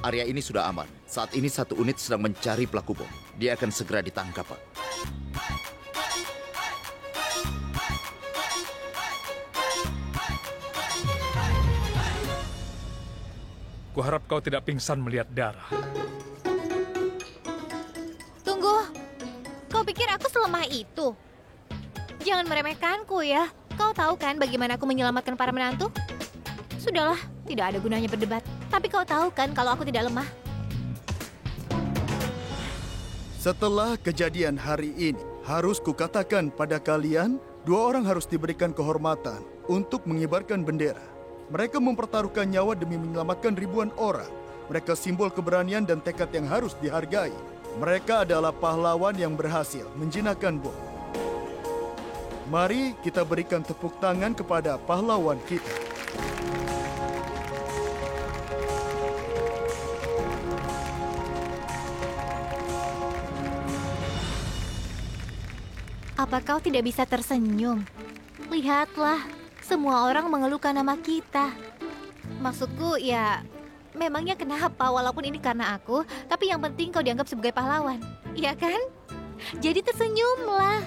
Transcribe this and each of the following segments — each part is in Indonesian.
area ini sudah aman. Saat ini satu unit sedang mencari pelaku bom. Dia akan segera ditangkap, Pak. Kuharap kau tidak pingsan melihat darah. Tunggu, kau pikir aku selemah itu? Jangan meremehkanku ya. Kau tahu kan bagaimana aku menyelamatkan para menantu? Sudahlah, tidak ada gunanya berdebat. Tapi kau tahu kan kalau aku tidak lemah? Setelah kejadian hari ini, harus kukatakan pada kalian, 2 orang harus diberikan kehormatan untuk mengibarkan bendera. Mereka mempertaruhkan nyawa demi menyelamatkan ribuan orang. Mereka simbol keberanian dan tekad yang harus dihargai. Mereka adalah pahlawan yang berhasil menjinakkan bom. Mari kita berikan tepuk tangan kepada pahlawan kita. Apa kau tidak bisa tersenyum? Lihatlah, semua orang mengeluhkan nama kita. Maksudku ya, memangnya kenapa walaupun ini karena aku, tapi yang penting kau dianggap sebagai pahlawan. Iya kan? Jadi tersenyumlah.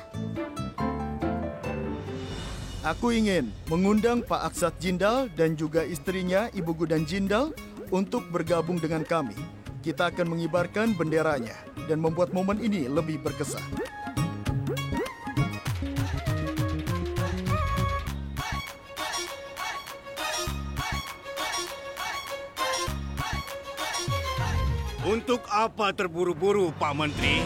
Aku ingin mengundang Pak Aksat Jindal dan juga istrinya Ibu Gudan Jindal untuk bergabung dengan kami. Kita akan mengibarkan benderanya dan membuat momen ini lebih berkesan. Untuk apa terburu-buru, Pak Menteri?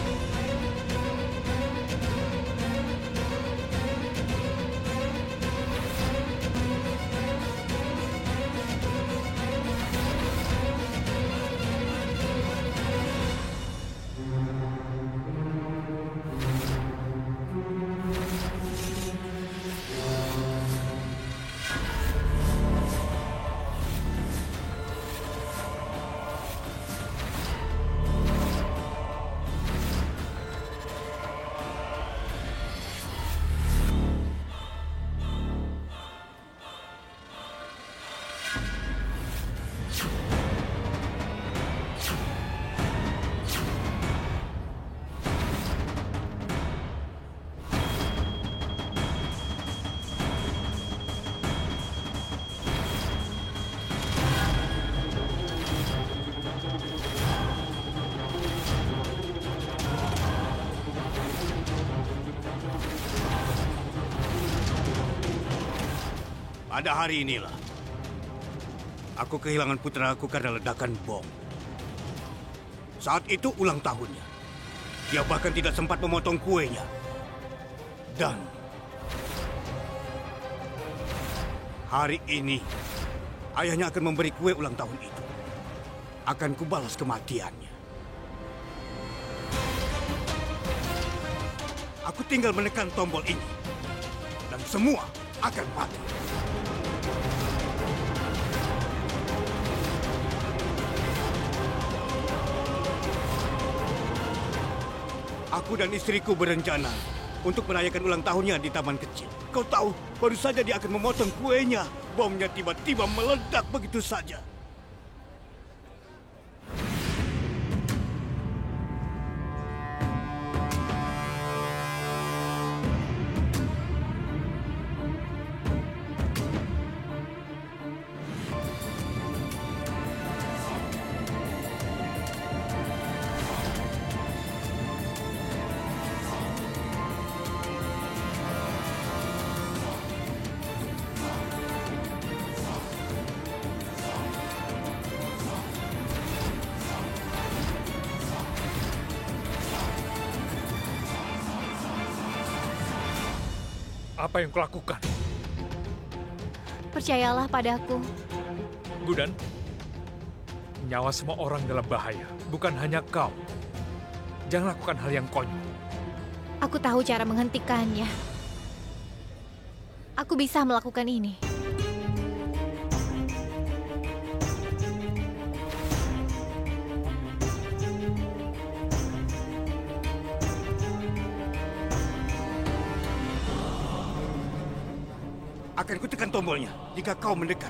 Pada hari inilah, aku kehilangan putraku karena ledakan bom. Saat itu ulang tahunnya. Dia bahkan tidak sempat memotong kuenya. Dan hari ini, ayahnya akan memberi kue ulang tahun itu. Akan kubalas kematiannya. Aku tinggal menekan tombol ini. Dan semua akan mati. Aku dan istriku berencana untuk merayakan ulang tahunnya di taman kecil. Kau tahu, baru saja dia akan memotong kuenya. Bomnya tiba-tiba meledak begitu saja. Apa yang kau lakukan? Percayalah padaku. Gudan, nyawa semua orang dalam bahaya, bukan hanya kau. Jangan lakukan hal yang konyol. Aku tahu cara menghentikannya. Aku bisa melakukan ini. Akan kutekan tombolnya jika kau mendekat.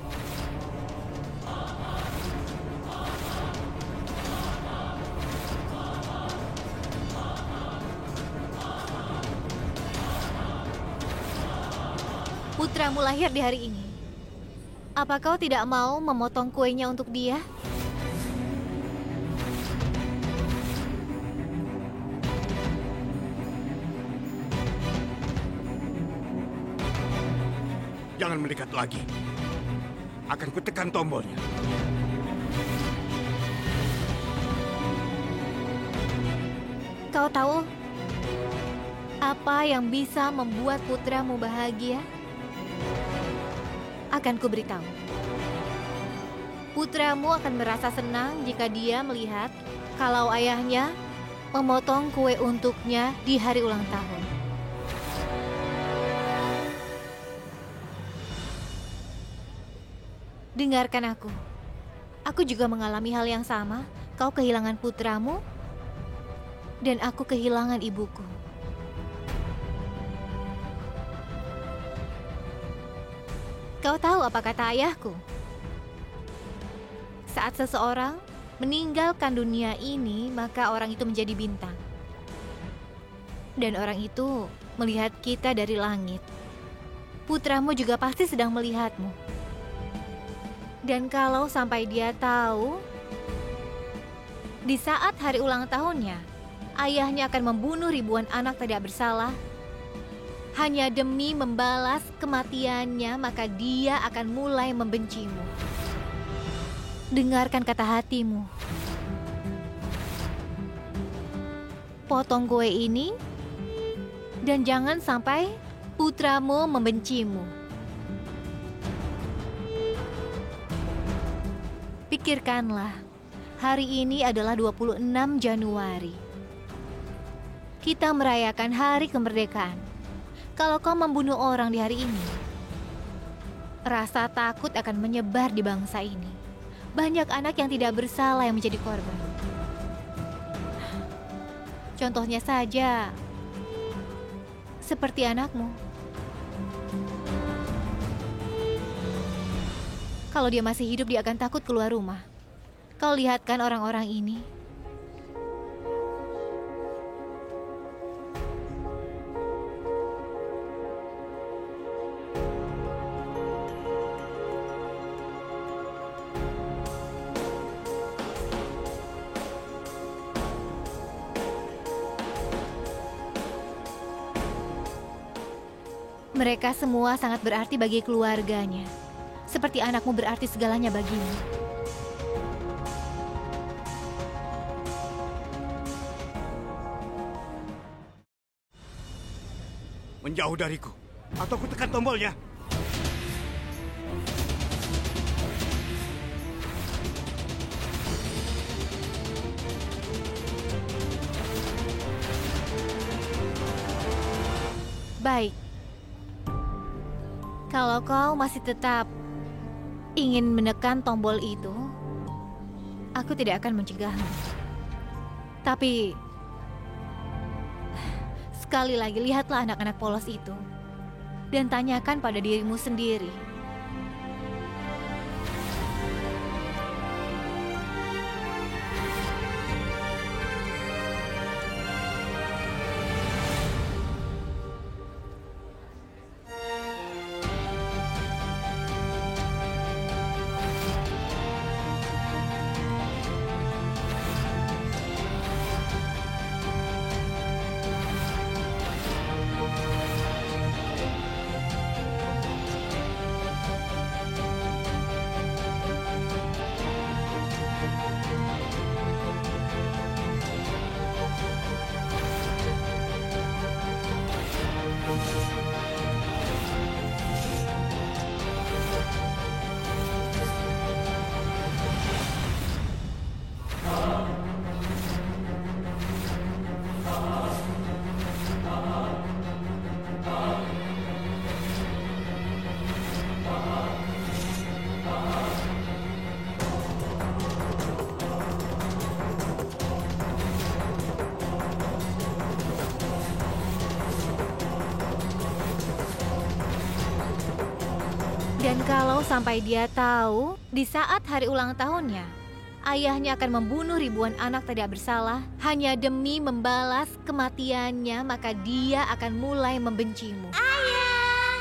putramu lahir di hari ini. Apa kau tidak mau memotong kuenya untuk dia? Jangan mendekat lagi. Akan kutekan tombolnya. Kau tahu apa yang bisa membuat putramu bahagia? Akan kuberitahu. Putramu akan merasa senang jika dia melihat kalau ayahnya memotong kue untuknya di hari ulang tahun. Dengarkan aku. Aku juga mengalami hal yang sama. Kau kehilangan putramu, dan aku kehilangan ibuku. Kau tahu apa kata ayahku? Saat seseorang meninggalkan dunia ini, maka orang itu menjadi bintang. Dan orang itu melihat kita dari langit. Putramu juga pasti sedang melihatmu. Dan kalau sampai dia tahu, di saat hari ulang tahunnya, ayahnya akan membunuh ribuan anak tidak bersalah, hanya demi membalas kematiannya, maka dia akan mulai membencimu. Dengarkan kata hatimu. Potong kue ini, dan jangan sampai putramu membencimu. Pikirkanlah, hari ini adalah 26 Januari. Kita merayakan hari kemerdekaan. Kalau kau membunuh orang di hari ini, rasa takut akan menyebar di bangsa ini. Banyak anak yang tidak bersalah yang menjadi korban. Contohnya saja, seperti anakmu. Kalau dia masih hidup, dia akan takut keluar rumah. Kau lihat kan orang-orang ini? Mereka semua sangat berarti bagi keluarganya. Seperti anakmu berarti segalanya bagimu. Menjauh dariku, atau ku tekan tombolnya. Baik. Kalau kau masih tetap ingin menekan tombol itu, aku tidak akan mencegahmu. Tapi sekali lagi, lihatlah anak-anak polos itu dan tanyakan pada dirimu sendiri. Dan kalau sampai dia tahu, di saat hari ulang tahunnya, ayahnya akan membunuh ribuan anak tidak bersalah hanya demi membalas kematiannya, maka dia akan mulai membencimu. Ayah!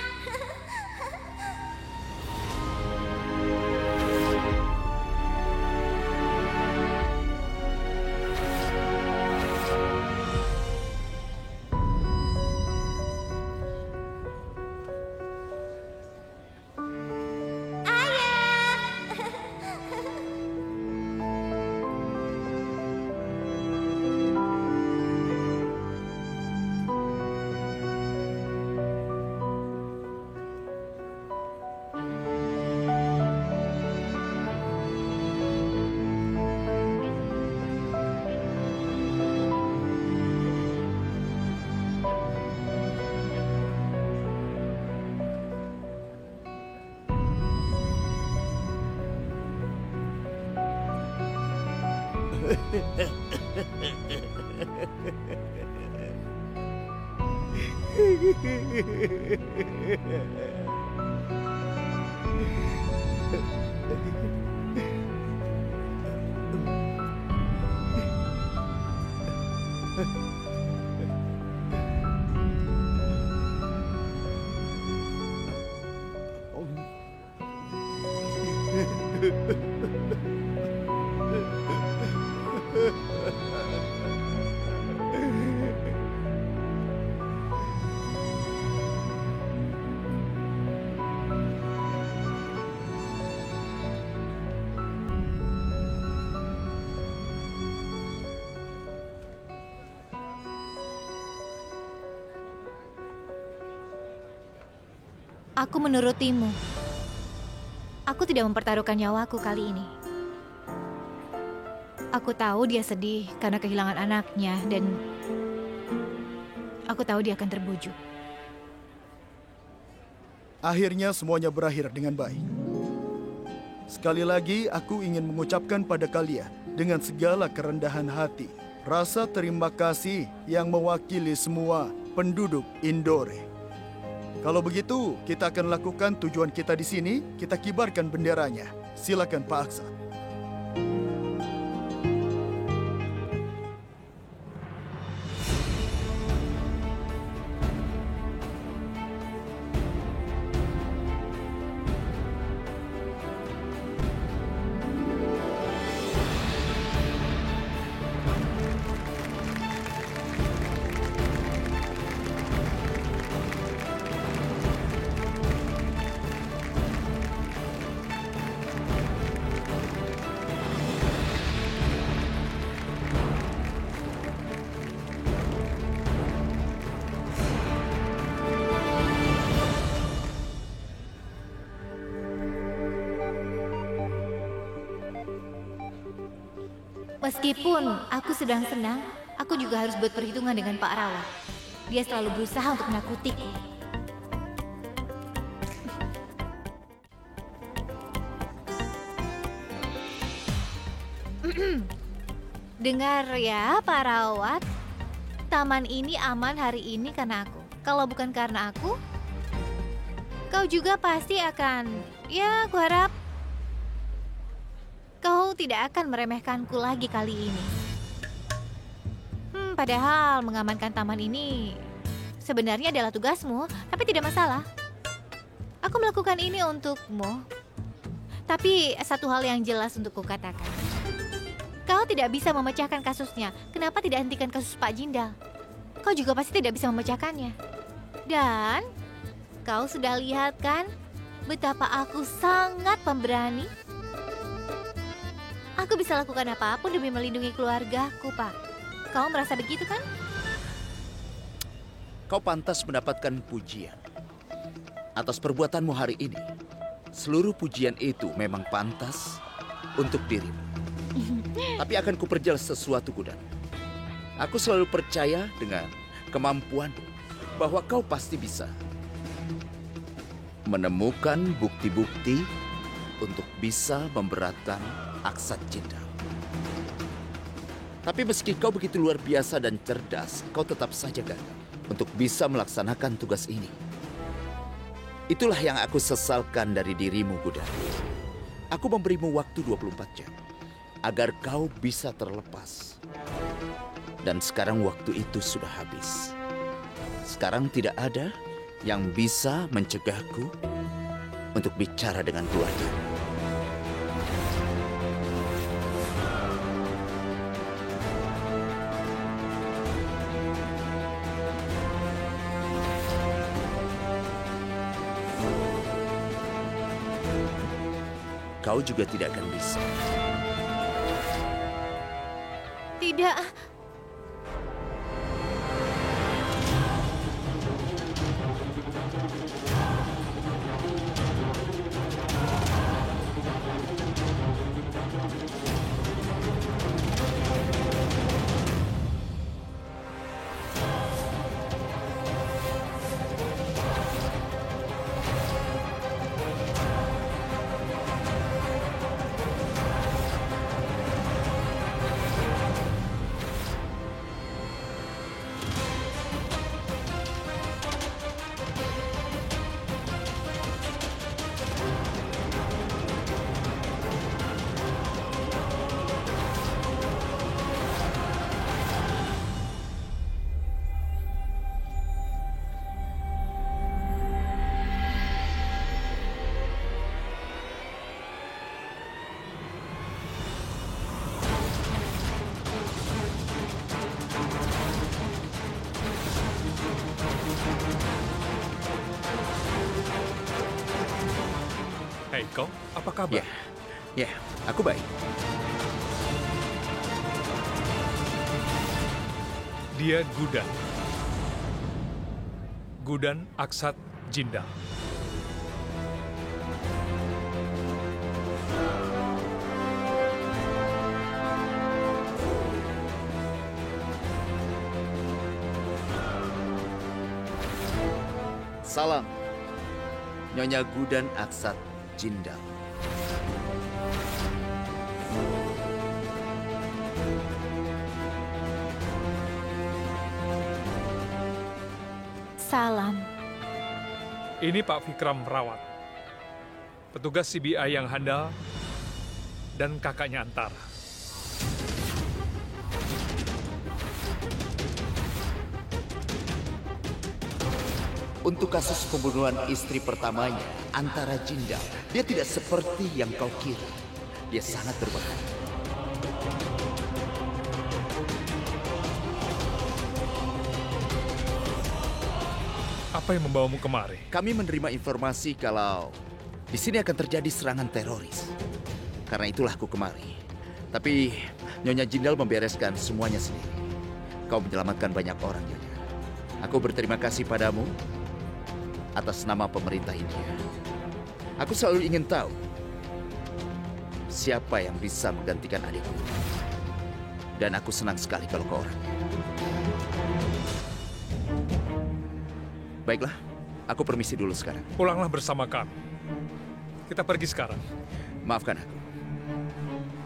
Aku menurutimu. Aku tidak mempertaruhkan nyawaku kali ini. Aku tahu dia sedih karena kehilangan anaknya dan aku tahu dia akan terbujuk. Akhirnya semuanya berakhir dengan baik. Sekali lagi aku ingin mengucapkan pada kalian dengan segala kerendahan hati rasa terima kasih yang mewakili semua penduduk Indore. Kalau begitu, kita akan lakukan tujuan kita di sini, kita kibarkan benderanya. Silakan Pak Aksa. Meskipun aku sedang senang, aku juga harus buat perhitungan dengan Pak Rawat. Dia selalu berusaha untuk menakutiku. Dengar ya, Pak Rawat. Taman ini aman hari ini karena aku. Kalau bukan karena aku, kau juga pasti akan, ya aku harap kau tidak akan meremehkanku lagi kali ini. Padahal mengamankan taman ini sebenarnya adalah tugasmu, tapi tidak masalah. Aku melakukan ini untukmu. Tapi satu hal yang jelas untuk kukatakan. Kau tidak bisa memecahkan kasusnya. Kenapa tidak hentikan kasus Pak Jindal? Kau juga pasti tidak bisa memecahkannya. Dan kau sudah lihat kan betapa aku sangat pemberani. Aku bisa lakukan apapun demi melindungi keluargaku, Pak. Kau merasa begitu kan? Kau pantas mendapatkan pujian atas perbuatanmu hari ini. Seluruh pujian itu memang pantas untuk dirimu. Tapi akan kuperjelas sesuatu, Gudan. Aku selalu percaya dengan kemampuanmu bahwa kau pasti bisa menemukan bukti-bukti untuk bisa memberatkan Aksa Jindal. Tapi meski kau begitu luar biasa dan cerdas, kau tetap saja gagal untuk bisa melaksanakan tugas ini. Itulah yang aku sesalkan dari dirimu, Gudan. Aku memberimu waktu 24 jam agar kau bisa terlepas. Dan sekarang waktu itu sudah habis. Sekarang tidak ada yang bisa mencegahku untuk bicara dengan keluarga. Kau juga tidak akan bisa. Tidak. kau? Apa kabar? Ya, aku baik. Dia Gudan. Gudan Aksat Jindal. Salam, Nyonya Gudan Aksat Jindal. Salam. Ini Pak Vikram Rawat. Petugas CBI yang handal dan kakaknya Antara. Untuk kasus pembunuhan istri pertamanya, Antara Jindal, dia tidak seperti yang kau kira. Dia sangat berbahaya. Apa yang membawamu kemari? Kami menerima informasi kalau di sini akan terjadi serangan teroris. Karena itulah aku kemari. Tapi Nyonya Jindal membereskan semuanya sendiri. Kau menyelamatkan banyak orang, Nyonya. Aku berterima kasih padamu atas nama pemerintah India. Aku selalu ingin tahu siapa yang bisa menggantikan adikku. Dan aku senang sekali kalau kau orang. Baiklah, aku permisi dulu sekarang. Pulanglah bersama kami. Kita pergi sekarang. Maafkan aku.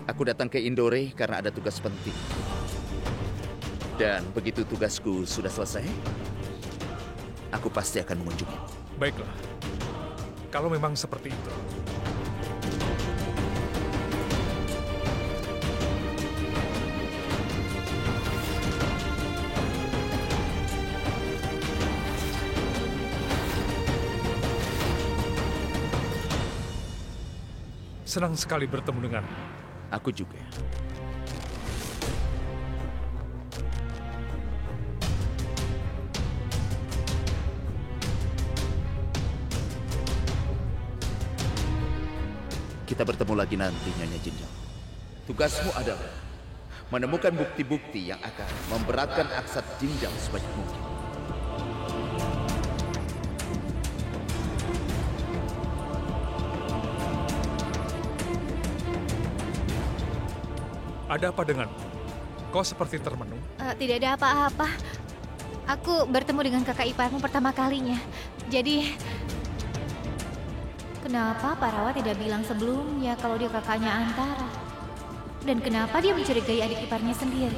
Aku datang ke Indore karena ada tugas penting. Dan begitu tugasku sudah selesai, aku pasti akan mengunjungi. Baiklah. Kalau memang seperti itu. Senang sekali bertemu dengan. Aku juga. Kita bertemu lagi nanti, Nyonya Jindal. Tugasmu adalah menemukan bukti-bukti yang akan memberatkan Aksat Jindal sebanyak mungkin. Ada apa denganmu? Kau seperti termenung. Tidak ada apa-apa. Aku bertemu dengan kakak iparmu pertama kalinya. Jadi, kenapa Pak Rawat tidak bilang sebelumnya kalau dia kakaknya Antara? Dan kenapa dia mencurigai adik iparnya sendiri?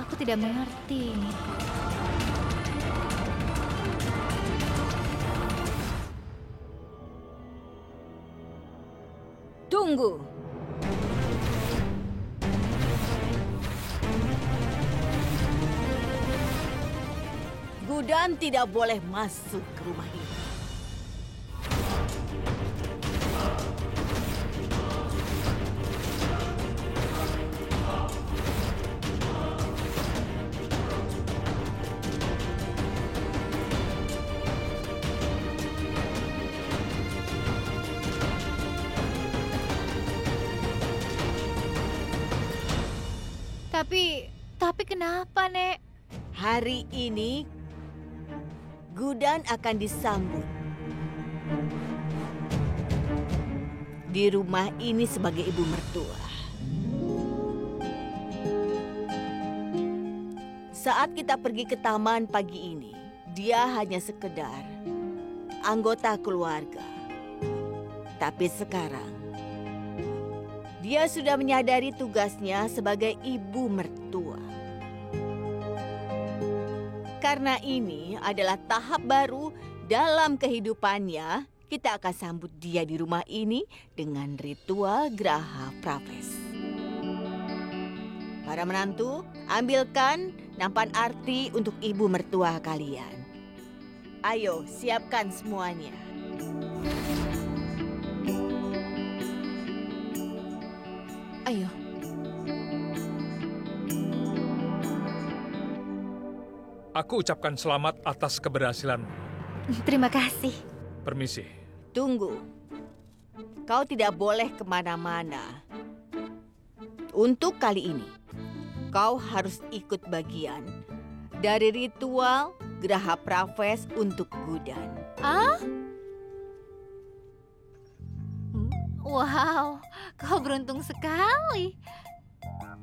Aku tidak mengerti ini. Tunggu. Gudan tidak boleh masuk ke rumah ini. Tapi kenapa, Nek? Hari ini Gudan akan disambut di rumah ini sebagai ibu mertua. Saat kita pergi ke taman pagi ini, dia hanya sekedar anggota keluarga. Tapi sekarang, dia sudah menyadari tugasnya sebagai ibu mertua. Karena ini adalah tahap baru dalam kehidupannya, kita akan sambut dia di rumah ini dengan ritual Graha Praves. Para menantu, ambilkan nampan arti untuk ibu mertua kalian. Ayo, siapkan semuanya. Ayo. Aku ucapkan selamat atas keberhasilanmu. Terima kasih. Permisi. Tunggu. kau tidak boleh kemana-mana. Untuk kali ini, kau harus ikut bagian dari ritual Graha Praves untuk Gudan. Wow, kau beruntung sekali.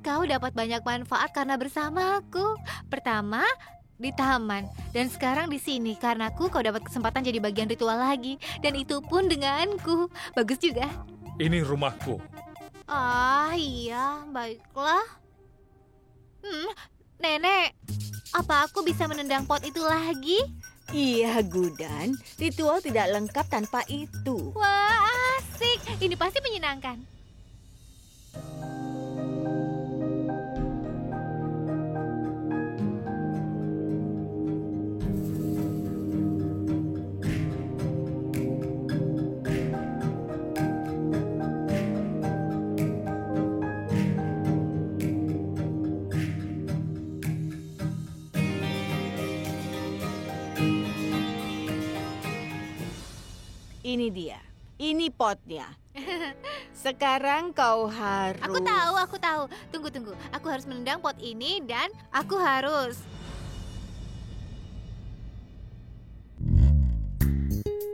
Kau dapat banyak manfaat karena bersamaku. Pertama, di taman. Dan sekarang di sini. Karenaku kau dapat kesempatan jadi bagian ritual lagi. Dan itu pun denganku. Bagus juga. Ini rumahku. Ah, iya, baiklah. Nenek, apa aku bisa menendang pot itu lagi? Iya, Gudan. Ritual tidak lengkap tanpa itu. Wah, asik. Ini pasti menyenangkan. Ini dia. Ini potnya. Sekarang kau harus... Aku tahu. Tunggu. Aku harus menendang pot ini dan aku harus...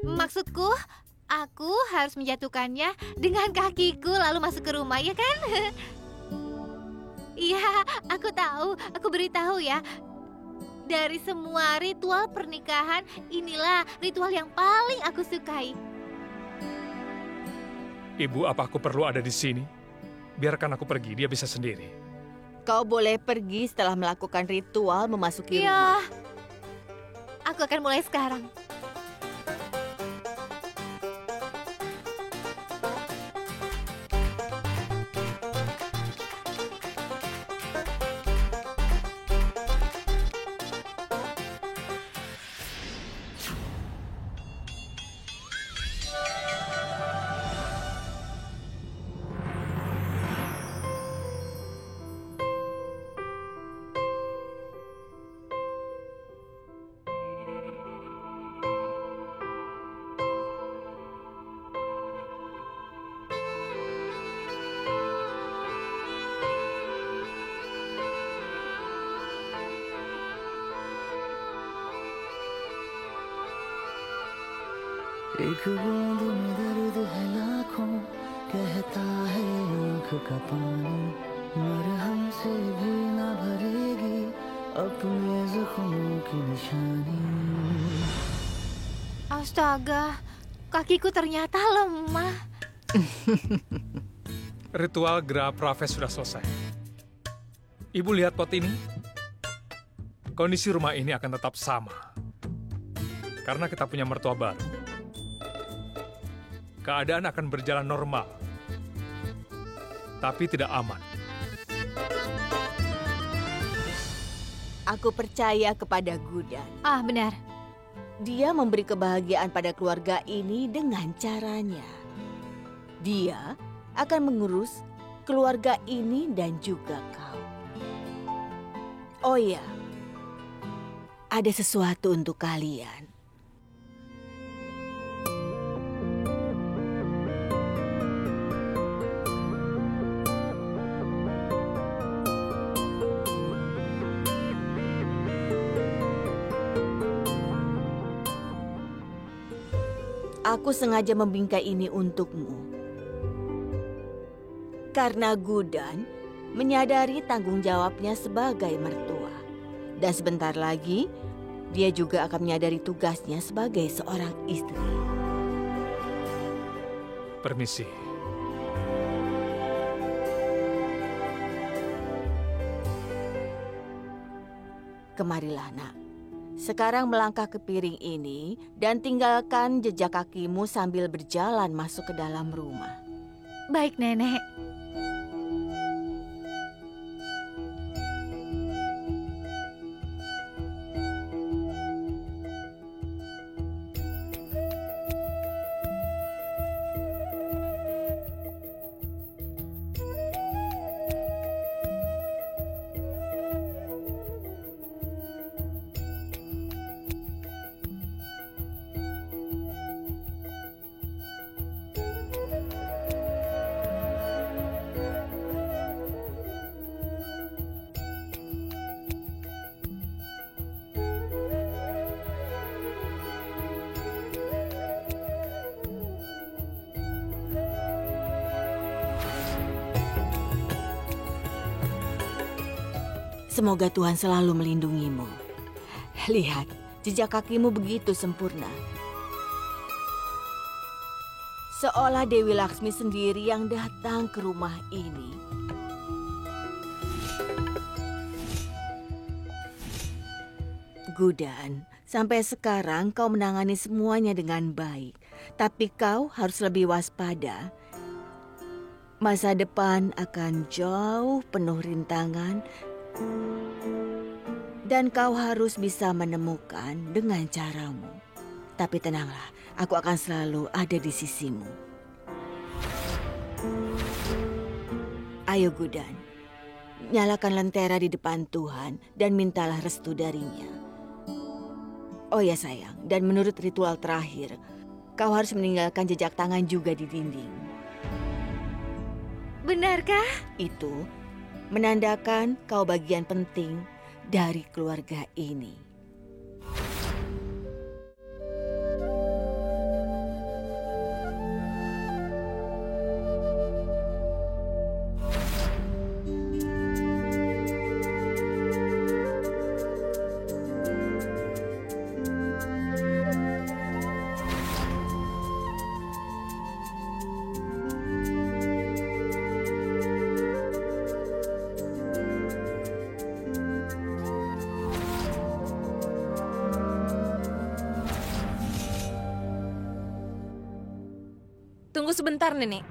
Maksudku, aku harus menjatuhkannya dengan kakiku lalu masuk ke rumah, ya kan? Iya, aku tahu. Aku beritahu ya. Dari semua ritual pernikahan, inilah ritual yang paling aku sukai. Ibu, apa aku perlu ada di sini? Biarkan aku pergi, dia bisa sendiri. Kau boleh pergi setelah melakukan ritual memasuki rumah. Iya, aku akan mulai sekarang. एक बूंद में दर्द है लाखों, कहता है आँख का पानी, मरहम से भी ना भरेगी अपने जख्मों की निशानी. Astaga, kakiku ternyata lemah. Ritual Graha Praves sudah selesai. Ibu lihat pot ini. Kondisi rumah ini akan tetap sama. Karena kita punya mertua baru. Keadaan akan berjalan normal. Tapi tidak aman. Aku percaya kepada Gudan. Ah, benar. Dia memberi kebahagiaan pada keluarga ini dengan caranya. Dia akan mengurus keluarga ini dan juga kau. Oh ya, ada sesuatu untuk kalian. Aku sengaja membingkai ini untukmu. Karena Gudan menyadari tanggung jawabnya sebagai mertua. Dan sebentar lagi, dia juga akan menyadari tugasnya sebagai seorang istri. Permisi. Kemarilah, nak. Sekarang melangkah ke piring ini dan tinggalkan jejak kakimu sambil berjalan masuk ke dalam rumah. Baik, Nenek. Semoga Tuhan selalu melindungimu. Lihat, jejak kakimu begitu sempurna. Seolah Dewi Laksmi sendiri yang datang ke rumah ini. Gudan, sampai sekarang kau menangani semuanya dengan baik. Tapi kau harus lebih waspada. Masa depan akan jauh penuh rintangan. Dan kau harus bisa menemukan dengan caramu. Tapi tenanglah, aku akan selalu ada di sisimu. Ayo Gudan, nyalakan lentera di depan Tuhan dan mintalah restu darinya. Oh ya sayang, dan menurut ritual terakhir, kau harus meninggalkan jejak tangan juga di dinding. Benarkah? Itu menandakan kau bagian penting dari keluarga ini. Tunggu sebentar, Nenek.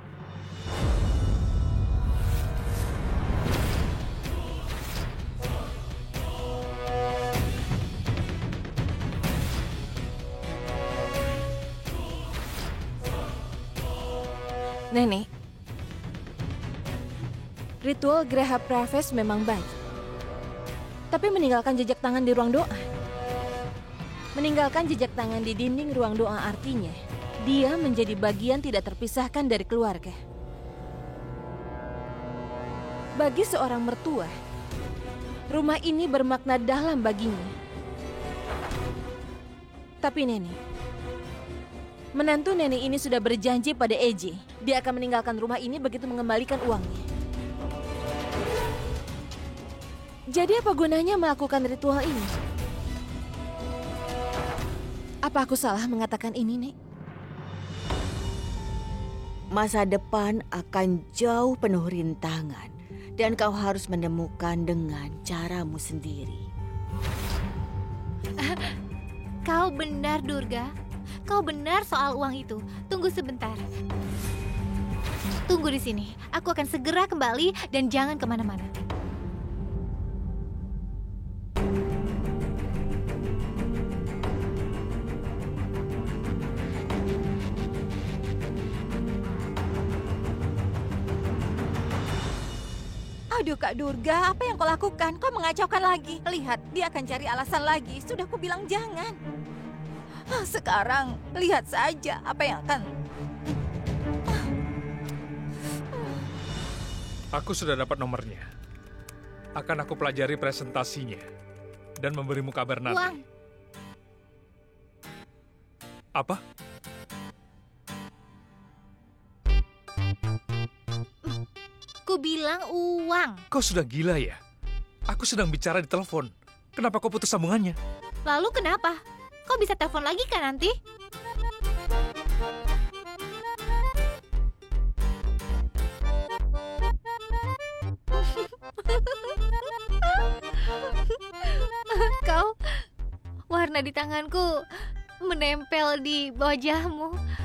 Nenek, ritual Graha Praves memang baik. Tapi meninggalkan jejak tangan di ruang doa. Meninggalkan jejak tangan di dinding ruang doa artinya dia menjadi bagian tidak terpisahkan dari keluarga. Bagi seorang mertua, rumah ini bermakna dalam baginya. Tapi Nenek, menantu Nenek ini sudah berjanji pada Eji. Dia akan meninggalkan rumah ini begitu mengembalikan uangnya. Jadi apa gunanya melakukan ritual ini? Apa aku salah mengatakan ini, Nek? Masa depan akan jauh penuh rintangan dan kau harus menemukan dengan caramu sendiri. Kau benar, Durga. Kau benar soal uang itu. Tunggu sebentar. Tunggu di sini. Aku akan segera kembali dan jangan kemana-mana. Aduh Kak Durga, apa yang kau lakukan? Kau mengacaukan lagi. Lihat, dia akan cari alasan lagi. Sudah ku bilang jangan. Sekarang, lihat saja apa yang akan... Aku sudah dapat nomornya. Akan aku pelajari presentasinya dan memberimu kabar nanti. Uang. Apa? Ku bilang uang. Kau sudah gila ya? Aku sedang bicara di telepon. Kenapa kau putus sambungannya? Lalu kenapa? Kau bisa telepon lagi kan nanti? Kau, warna di tanganku menempel di wajahmu.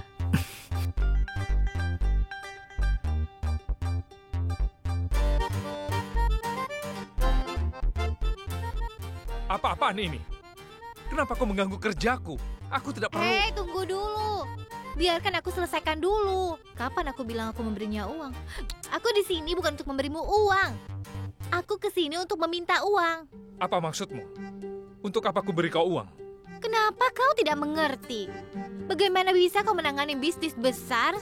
Apa-apaan ini? Kenapa kau mengganggu kerjaku? Aku tidak perlu... Hei, tunggu dulu. Biarkan aku selesaikan dulu. Kapan aku bilang aku memberinya uang? Aku di sini bukan untuk memberimu uang. Aku ke sini untuk meminta uang. Apa maksudmu? Untuk apa aku beri kau uang? Kenapa kau tidak mengerti? Bagaimana bisa kau menangani bisnis besar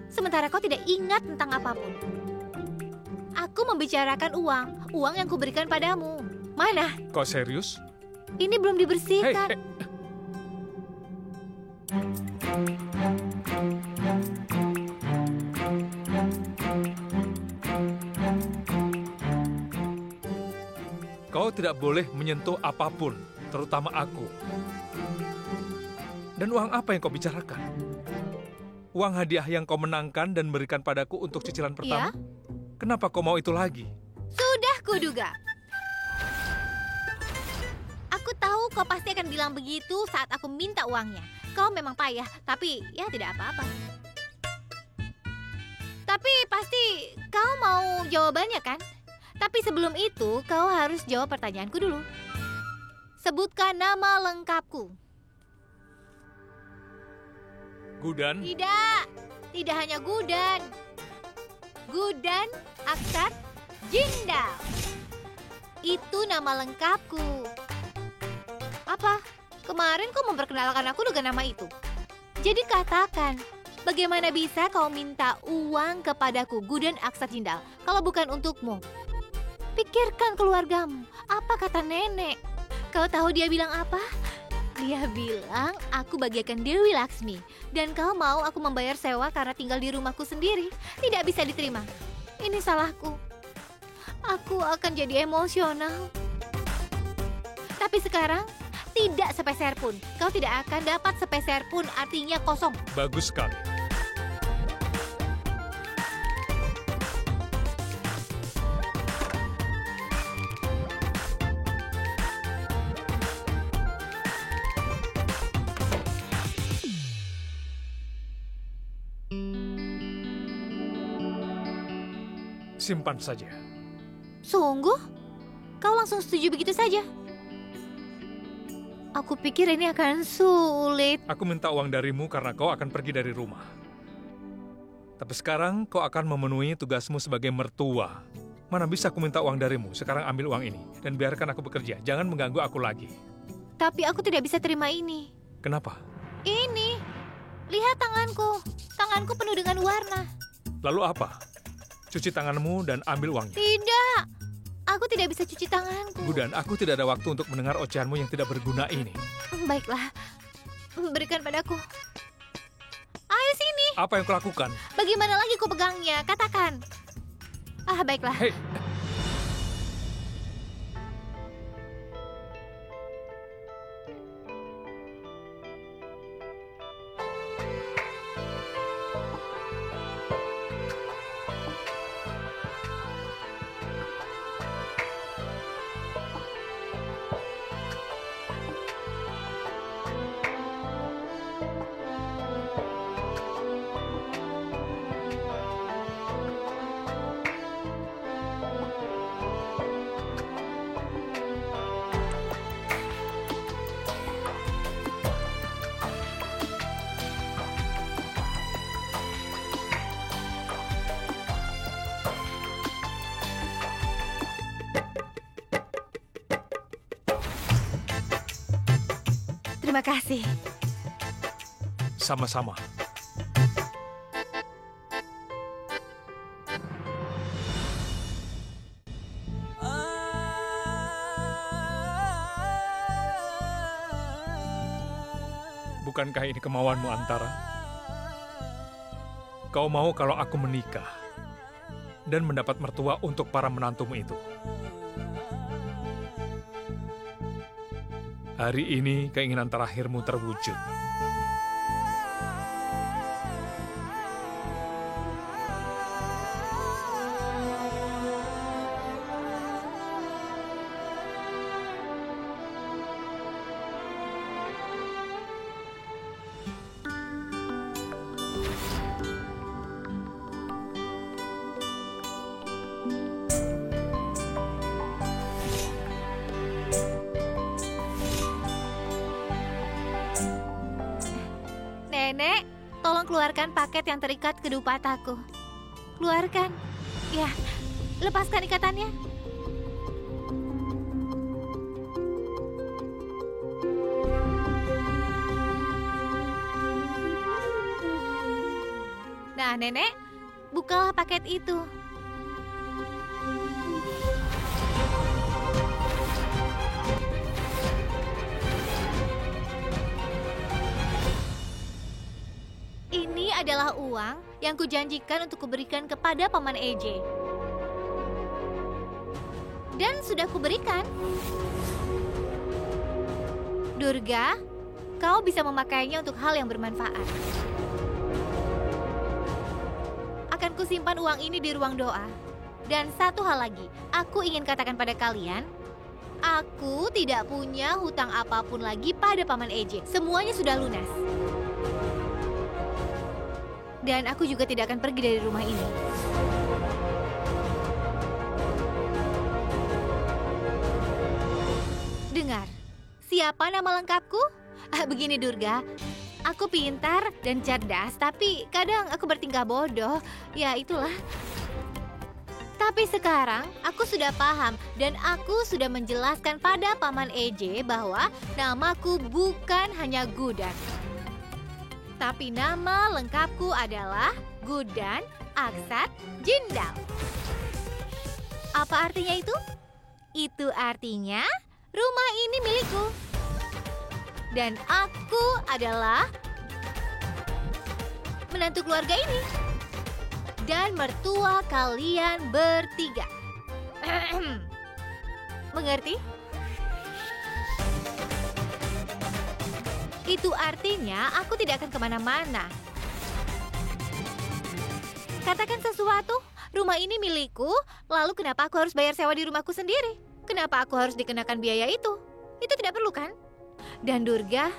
sementara kau tidak ingat tentang apapun? Aku membicarakan uang yang kuberikan padamu. Mana? Kau serius? Ini belum dibersihkan. Hei. Kau tidak boleh menyentuh apapun, terutama aku. Dan uang apa yang kau bicarakan? Uang hadiah yang kau menangkan dan berikan padaku untuk cicilan pertama? Ya? Kenapa kau mau itu lagi? Sudah kuduga. Aku tahu kau pasti akan bilang begitu saat aku minta uangnya. Kau memang payah, tapi ya tidak apa-apa. Tapi pasti kau mau jawabannya kan? Tapi sebelum itu, kau harus jawab pertanyaanku dulu. Sebutkan nama lengkapku. Gudan? Tidak hanya Gudan. Gudan Aksat Jindal. Itu nama lengkapku. Apa? Kemarin kau memperkenalkan aku dengan nama itu. Jadi katakan, bagaimana bisa kau minta uang kepadaku, Gudan Aksat Jindal, kalau bukan untukmu? Pikirkan keluargamu. Apa kata nenek? Kau tahu dia bilang apa? Dia bilang aku bagaikan Dewi Laksmi. Dan kau mau aku membayar sewa karena tinggal di rumahku sendiri. Tidak bisa diterima. Ini salahku. Aku akan jadi emosional. Tapi sekarang, tidak sepeser pun. Kau tidak akan dapat sepeser pun, artinya kosong. Bagus sekali. Simpan saja. Sungguh? Kau langsung setuju begitu saja? Aku pikir ini akan sulit. Aku minta uang darimu karena kau akan pergi dari rumah. Tapi sekarang kau akan memenuhi tugasmu sebagai mertua. Mana bisa aku minta uang darimu? Sekarang ambil uang ini dan biarkan aku bekerja. Jangan mengganggu aku lagi. Tapi aku tidak bisa terima ini. Kenapa? Ini. Lihat tanganku. Tanganku penuh dengan warna. Lalu apa? Cuci tanganmu dan ambil uangnya. Tidak. Aku tidak bisa cuci tanganku. Gudan, aku tidak ada waktu untuk mendengar ocehanmu yang tidak berguna ini. Baiklah. Berikan padaku. Ayo sini. Apa yang kau lakukan? Bagaimana lagi ku pegangnya? Katakan. Baiklah. Hei. Terima kasih. Sama-sama. Bukankah ini kemauanmu, Antara? Kau mau kalau aku menikah dan mendapat mertua untuk para menantumu itu. Hari ini keinginan terakhirmu terwujud. Nenek, tolong keluarkan paket yang terikat ke dupataku. Keluarkan. Ya, lepaskan ikatannya. Nah, Nenek, bukalah paket itu. Ini adalah uang yang kujanjikan untuk kuberikan kepada Paman EJ. Dan sudah kuberikan. Durga, kau bisa memakainya untuk hal yang bermanfaat. Akan kusimpan uang ini di ruang doa. Dan satu hal lagi, aku ingin katakan pada kalian, aku tidak punya hutang apapun lagi pada Paman EJ. Semuanya sudah lunas. Dan aku juga tidak akan pergi dari rumah ini. Dengar, siapa nama lengkapku? Begini Durga, aku pintar dan cerdas, tapi kadang aku bertingkah bodoh. Ya itulah. Tapi sekarang aku sudah paham dan aku sudah menjelaskan pada Paman EJ bahwa namaku bukan hanya Gudan. Tapi nama lengkapku adalah Gudan Aksat Jindal. Apa artinya itu? Itu artinya rumah ini milikku. Dan aku adalah menantu keluarga ini. Dan mertua kalian bertiga. Mengerti? Itu artinya aku tidak akan kemana-mana. Katakan sesuatu, rumah ini milikku, lalu kenapa aku harus bayar sewa di rumahku sendiri? Kenapa aku harus dikenakan biaya itu? Itu tidak perlu kan? Dan Durga,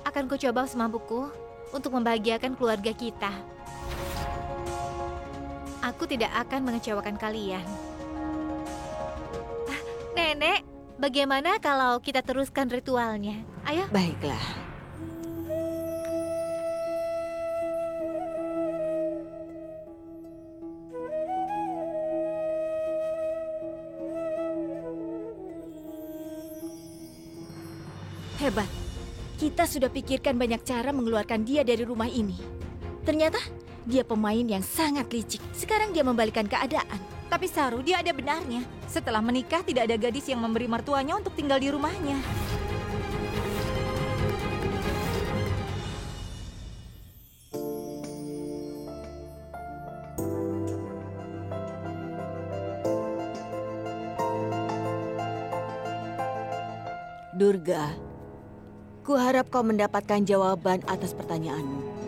akan kucoba semampuku untuk membahagiakan keluarga kita. Aku tidak akan mengecewakan kalian. Nenek, bagaimana kalau kita teruskan ritualnya? Ayo. Baiklah. Hebat. Kita sudah pikirkan banyak cara mengeluarkan dia dari rumah ini. Ternyata dia pemain yang sangat licik. Sekarang dia membalikan keadaan. Tapi Saru, dia ada benarnya. Setelah menikah, tidak ada gadis yang memberi mertuanya untuk tinggal di rumahnya. Durga, kuharap kau mendapatkan jawaban atas pertanyaanmu.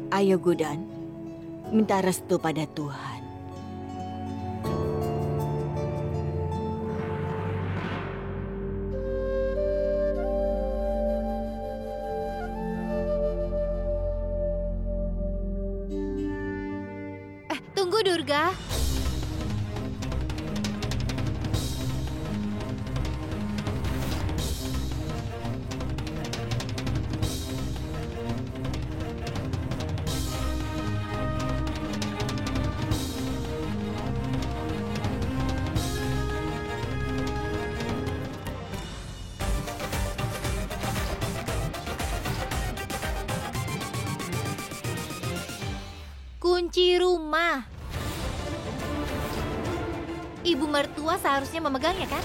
Ayo Gudan, minta restu pada Tuhan. Tunggu Durga. Kunci rumah. Ibu mertua seharusnya memegangnya kan?